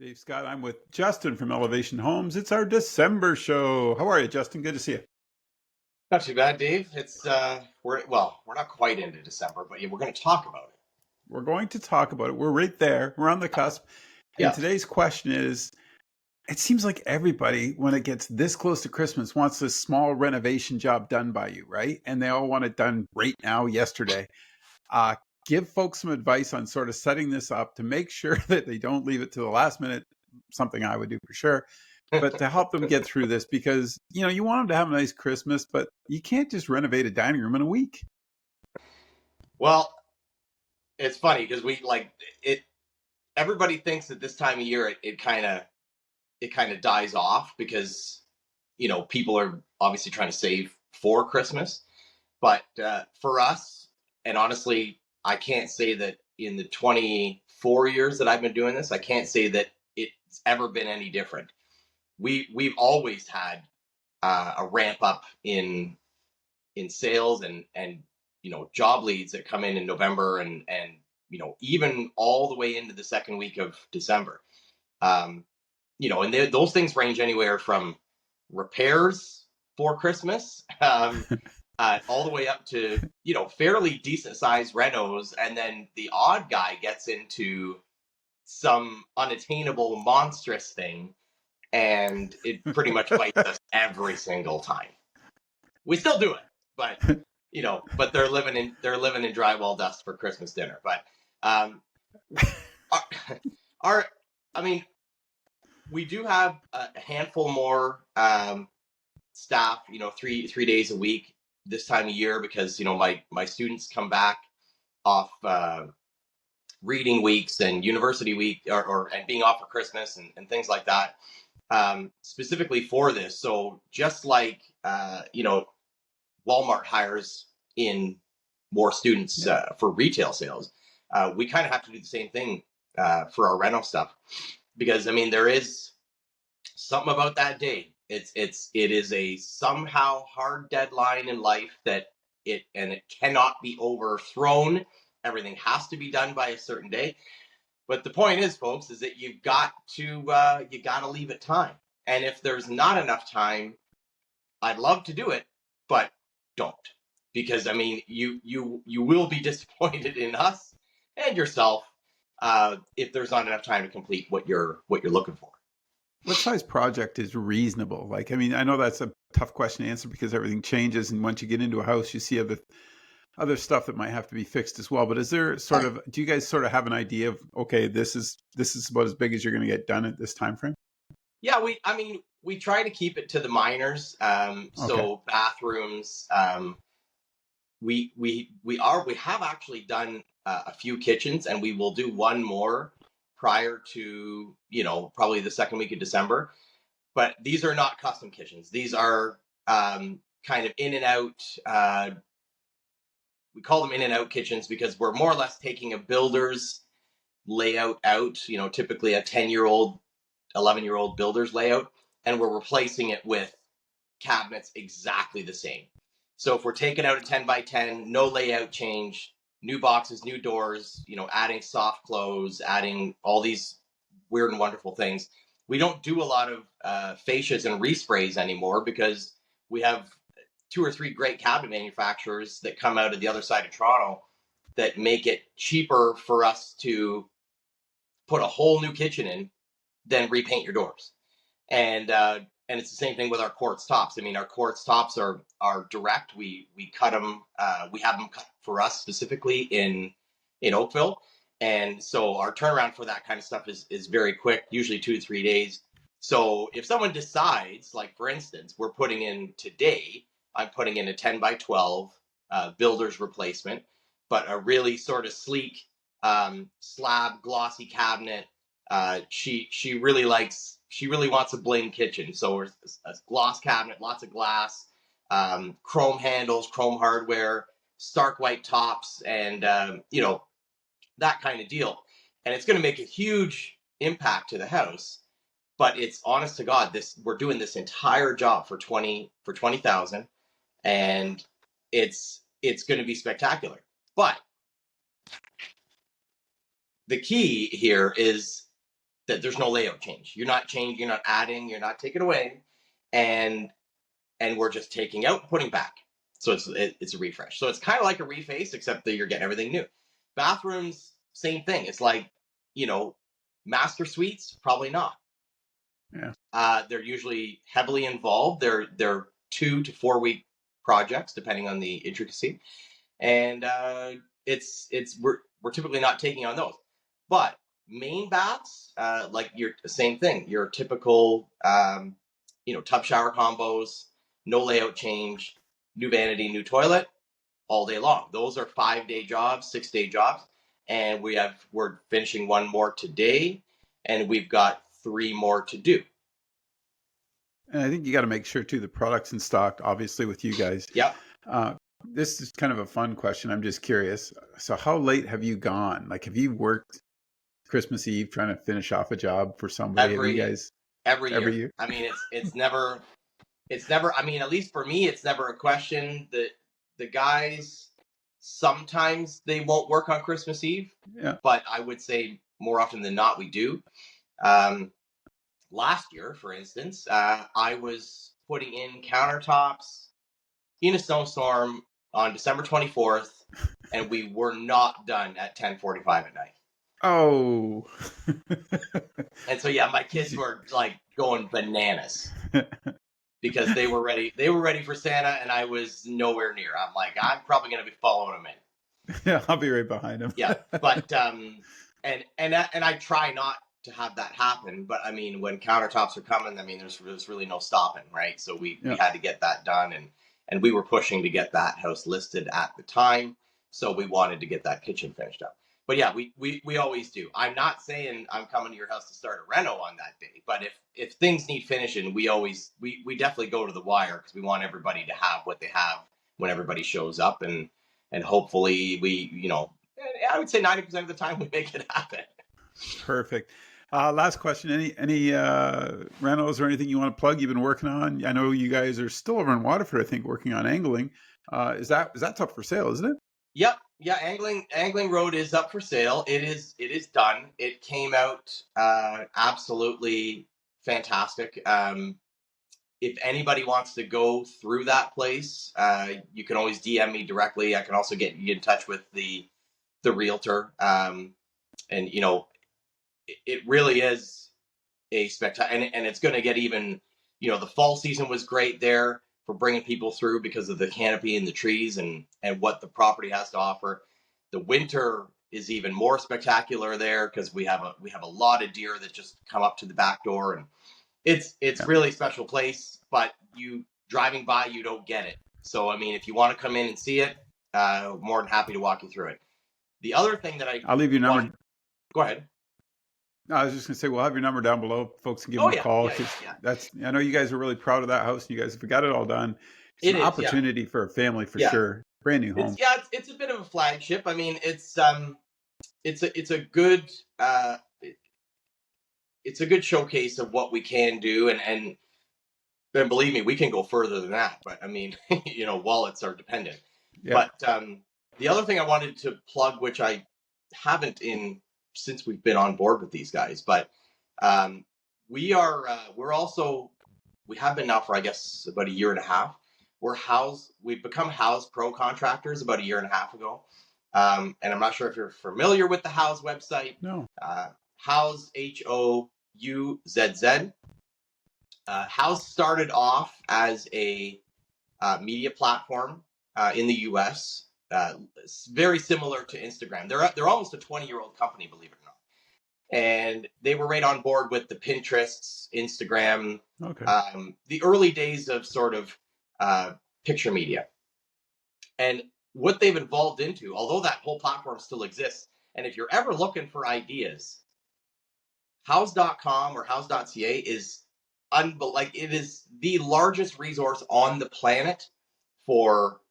Dave Scott. I'm with Justin from Elevation Homes. It's our December show. How are you, Justin? Good to see you. Not too bad, Dave. It's we're not quite into December, but yeah, we're going to talk about it. We're going to talk about it. We're right there. We're on the cusp. And Yeah. today's question is, it seems like everybody, when it gets this close to Christmas, wants this small renovation job done by you, right? And they all want it done right now, yesterday. Uh, Give folks some advice on sort of setting this up to make sure that they don't leave it to the last minute, something I would do for sure, but to help them get through this because, you want them to have a nice Christmas, but you can't just renovate a dining room in a week. Well, it's funny because we like it. Everybody thinks at this time of year it kind of dies off because people are obviously trying to save for Christmas. But for us, and honestly, I can't say that in the 24 years that I've been doing this, I can't say that it's ever been any different. We've always had a ramp up in sales and job leads that come in November and even all the way into the second week of December. Um, and those things range anywhere from repairs for Christmas, all the way up to fairly decent sized renos, and then the odd guy gets into some unattainable monstrous thing, and it pretty much bites us every single time. We still do it, but but they're living in drywall dust for Christmas dinner. But um, our, our I mean, we do have a handful more staff. 3 days a week this time of year because my students come back off reading weeks and university week or and being off for Christmas and things like that. Specifically for this, so just like Walmart hires in more students Yeah. for retail sales. We kind of have to do the same thing for our rental stuff because there is something about that day. It is a somehow hard deadline in life that it cannot be overthrown. Everything has to be done by a certain day. But the point is, folks, is that you got to leave it time. And if there's not enough time, I'd love to do it, but don't, because you will be disappointed in us and yourself if there's not enough time to complete what you're looking for. What size project is reasonable? Like, I know that's a tough question to answer because everything changes, and once you get into a house, you see other stuff that might have to be fixed as well. But do you guys sort of have an idea of, okay, this is about as big as you're going to get done at this time frame? Yeah, we try to keep it to the minors. Okay. So bathrooms. We have actually done a few kitchens, and we will do one more prior to probably the second week of December. But these are not custom kitchens. These are kind of in and out. We call them in and out kitchens because we're more or less taking a builder's layout out. Typically a 10-year-old, 11-year-old builder's layout, and we're replacing it with cabinets exactly the same. So if we're taking out a 10 by 10, no layout change, new boxes, new doors, adding soft close, adding all these weird and wonderful things. We don't do a lot of fascias and resprays anymore because we have 2 or 3 great cabinet manufacturers that come out of the other side of Toronto that make it cheaper for us to put a whole new kitchen in than repaint your doors. And it's the same thing with our quartz tops. Our quartz tops are direct. We cut them. We have them cut for us specifically in Oakville, and so our turnaround for that kind of stuff is very quick, usually 2 to 3 days. So if someone decides, like for instance, we're putting in today, I'm putting in a 10 by 12 builder's replacement, but a really sort of sleek slab glossy cabinet. She really wants a bling kitchen, so a gloss cabinet, lots of glass, chrome handles, chrome hardware, stark white tops, and that kind of deal. And it's going to make a huge impact to the house. But it's honest to God, we're doing this entire job for 20,000, and it's going to be spectacular. But the key here is that there's no layout change. You're not changing, you're not adding, you're not taking away, and we're just taking out, putting back. So it's a refresh. So it's kind of like a reface, except that you're getting everything new. Bathrooms, same thing. It's like, you know, master suites, probably not. Yeah. They're usually heavily involved. They're 2 to 4 week projects, depending on the intricacy, and it's we're typically not taking on those. But main baths, like your same thing, your typical tub shower combos, no layout change, new vanity, new toilet, all day long. Those are 5 day jobs, 6 day jobs, and we're finishing one more today, and we've got 3 more to do. And I think you got to make sure too the products in stock, obviously, with you guys. Yep. Uh, this is kind of a fun question. I'm just curious. So, how late have you gone? Like, have you worked Christmas Eve trying to finish off a job for somebody? Have you every guys every every year. year? I mean, it's never. I mean, at least for me, it's never a question. The guys sometimes they won't work on Christmas Eve, Yeah. but I would say more often than not we do. Um, Last year, for instance, I was putting in countertops in a snowstorm on December 24th, and we were not done at 10:45 at night. Oh. And so yeah, my Did kids you- were like going bananas because they were ready. They were ready for Santa, and I was nowhere near. I'm like, I'm probably going to be following them in. Yeah, I'll be right behind him. Yeah, but and I try not to have that happen. But I mean, when countertops are coming, I mean, there's really no stopping, right? So we Yeah. had to get that done, and we were pushing to get that house listed at the time. So we wanted to get that kitchen finished up. But yeah, we always do. I'm not saying I'm coming to your house to start a reno on that day, but if things need finishing, we definitely go to the wire because we want everybody to have what they have when everybody shows up, and hopefully I would say 90% of the time we make it happen. Perfect. Last question. Any rentals or anything you want to plug you've been working on? I know you guys are still over in Waterford, I think, working on angling. Is that up for sale, isn't it? Yep, yeah, Angling Road is up for sale. It is done. It came out absolutely fantastic. If anybody wants to go through that place, you can always DM me directly. I can also get you in touch with the realtor. And it really is a spectacular, and it's going to get even. The fall season was great there for bringing people through because of the canopy and the trees and what the property has to offer. The winter is even more spectacular there because we have a lot of deer that just come up to the back door, and it's Yeah. really a special place. But you driving by, you don't get it. So I mean, if you want to come in and see it, more than happy to walk you through it. The other thing that I I'll leave your want. number. Go ahead. No, I was just gonna say we'll have your number down below. Folks can give Oh them a yeah, call yeah, because yeah, yeah. I know you guys are really proud of that house and you guys have got it all done. It's It an is, yeah, opportunity for a family for yeah. sure. Brand new home. It's a bit of a flagship. I mean, it's a good it's a good showcase of what we can do, and believe me, we can go further than that. But I mean, wallets are dependent. Yeah. But the other thing I wanted to plug, which I haven't in since we've been on board with these guys, but um, we're also we have been now for I guess about a year and a half. We've become House Pro contractors about a year and a half ago, and I'm not sure if you're familiar with the House website. No. House HOUZZ. House started off as a media platform in the U.S. Very similar to Instagram. They're almost a 20-year-old company, believe it or not, and they were right on board with the Pinterests, Instagram, Okay. the early days of sort of picture media, and what they've evolved into. Although that whole platform still exists, and if you're ever looking for ideas, house.com or house.ca is like it is the largest resource on the planet for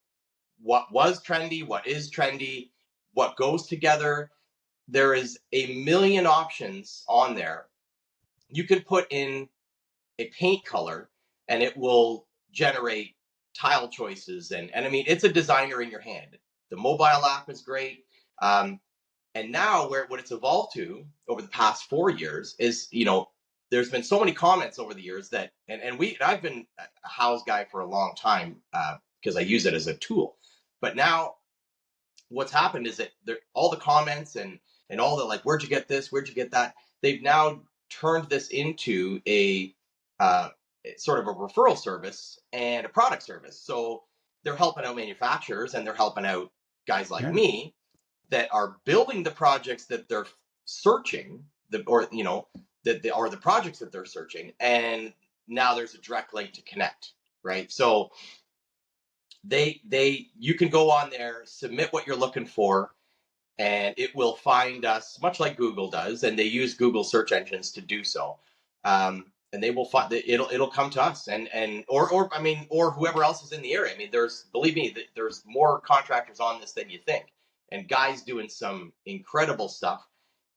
what was trendy, what is trendy, what goes together. There is a million options on there. You can put in a paint color and it will generate tile choices, and I mean it's a designer in your hand. The mobile app is great. And now, where what it's evolved to over the past 4 years is, there's been so many comments over the years that, and I've been a house guy for a long time, because I use it as a tool. But now what's happened is that all the comments and all the, like, where'd you get this, where'd you get that, they've now turned this into a uh, sort of a referral service and a product service. So they're helping out manufacturers, and they're helping out guys like Yeah. me that are building the projects that they're searching, or that they are the projects that they're searching, and now there's a direct link to connect, right? So you can go on there, submit what you're looking for, and it will find us, much like Google does, and they use Google search engines to do so. And they will find that it'll come to us, or I mean, or whoever else is in the area. I mean, believe me, there's more contractors on this than you think, and guys doing some incredible stuff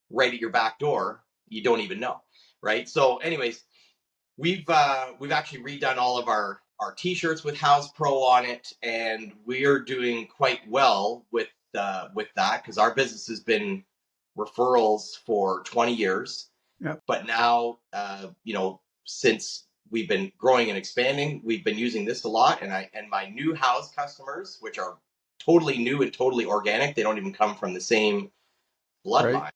right at your back door. You don't even know, right? So, anyways, we've actually redone all of our t-shirts with House Pro on it, and we're doing quite well with that, because our business has been referrals for 20 years. Yep. But now, since we've been growing and expanding, we've been using this a lot, and my new house customers, which are totally new and totally organic, they don't even come from the same Right. bloodline,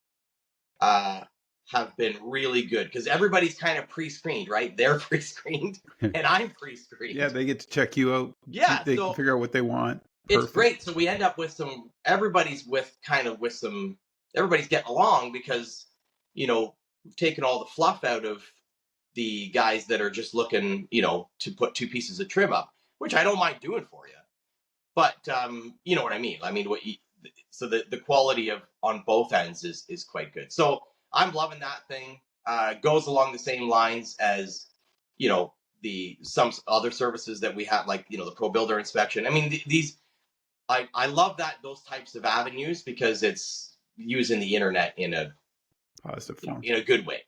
uh, have been really good, because everybody's kind of pre-screened, right? They're pre-screened and I'm Yeah, pre-screened. they get to check you out. Yeah, They can so figure out what they want. it's Perfect. great. So we end up with everybody's getting along, because we've taken all the fluff out of the guys that are just looking, to put two pieces of trim up, which I don't mind doing for you. But you know what I mean. I mean, so the quality of on both ends is quite good. So I'm loving that thing. Goes along the same lines as, you know the some other services that we have, like, the Pro Builder inspection. I mean, these I love those types of avenues, because it's using the internet in a Positive form. good way.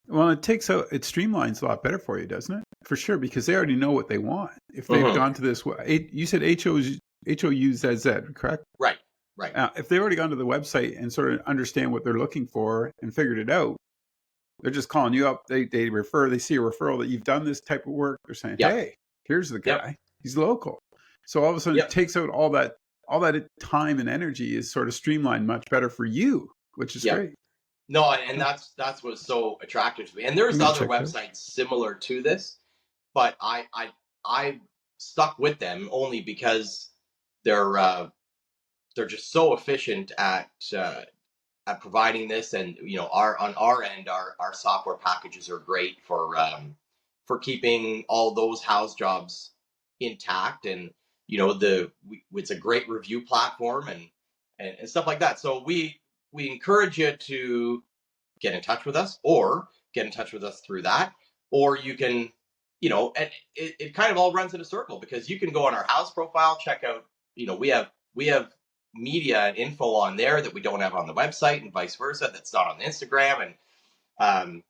Well, it streamlines a lot better for you, doesn't it? For sure, because they already know what they want. If they've Hmm. gone to this, you said HOUZZ, correct? Right. Right. If they've already gone to the website and sort of understand what they're looking for and figured it out, they're just calling you up. They see a referral that you've done this type of work. They're saying, Yep. "Hey, here's the Yep. guy. He's local." So all of a sudden, it Yep. takes out all that time and energy is sort of streamlined much better for you, which is Yep. great. No, and Yeah, that's what's so attractive to me. And I'm there's gonna other check it out. websites similar to this, but I stuck with them only because they're uh, they're just so efficient at providing this. And our on our end, our software packages are great for keeping all those house jobs intact. And it's a great review platform, and stuff like that. So we encourage you to get in touch with us, or get in touch with us through that. Or you can, and it kind of all runs in a circle, because you can go on our house profile, check out, we have media and info on there that we don't have on the website, and vice versa, that's not on Instagram. And um,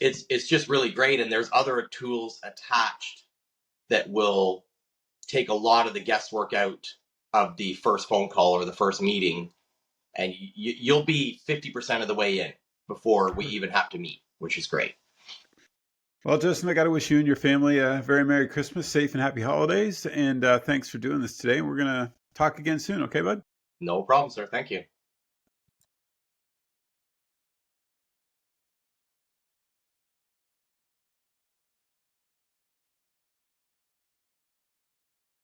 it's just really great. And there's other tools attached that will take a lot of the guesswork out of the first phone call or the first meeting, and you'll be 50% of the way in before we even have to meet, which is great. Well, Justin, I got to wish you and your family a very Merry Christmas, safe and happy holidays, and thanks for doing this today. We're gonna talk again soon, okay, bud? No problem, sir. Thank you.